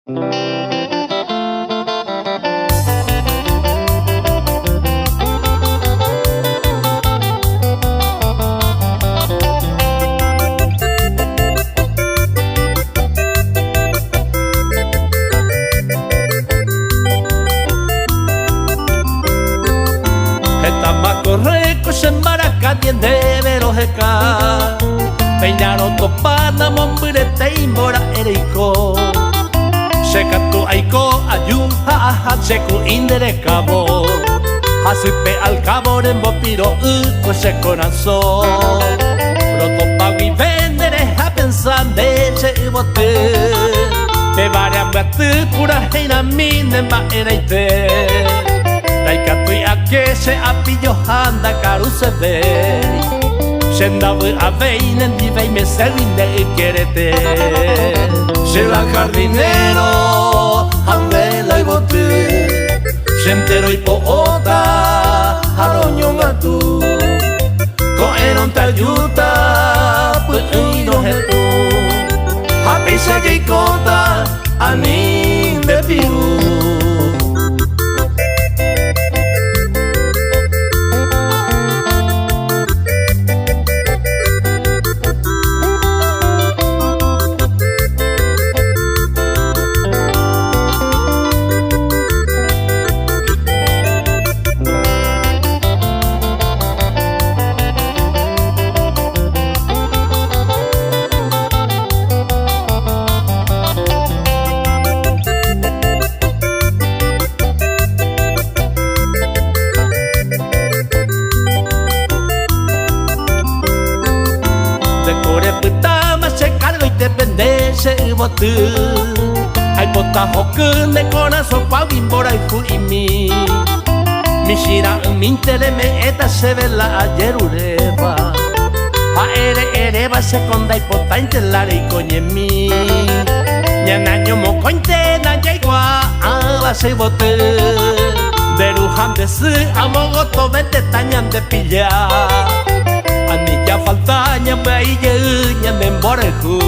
Macorreco Xemaraca diende berojeka Peinaro topana mombirete imbora ereiko Sekatu aiko ayuha ahatseku inderekabo Hasipe alkaboren bopiro uko sekonazo Protopagui vendere hapensande che ibote Te varian batu pura heina minen ba ereite Daikatui ake se apillo handa karu se vei Sendabu aveinen divei me servine ikerete Sela jardinero handela ibotu Sentero ipoota haroño ngatu Ko eron tayuta pu ino hetu Hapi se geikota anin de piru Ai bota hoku ne coração pau embora e fui mi Mishira mintere me eta se vela ayer ureba A ereba se konda ipota intelare ikoñe mi Ñanaño mo kointe na yaigua ala se bote Deru handesu amogoto vete tañan de pilla Anilla faltaña baiye ñan embora ku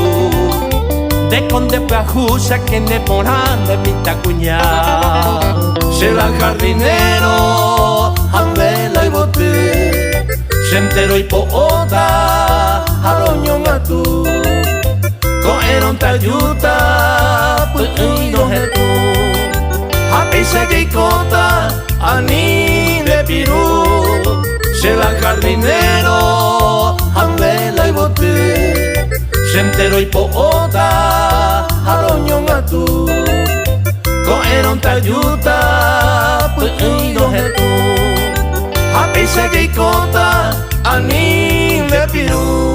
De conde plajusa que ne poran de mi tacuña Será jardinero, handela y bote Sentero y poota, haroño ngatu Ko eron tayuta, pu ino hetu Hapi se geikota, ani de piru Será jardinero, handela y bote Sentero y poota, haroño ngatu Ko eron tayuta, pu ino hetu Hapi se geikota, anin de piru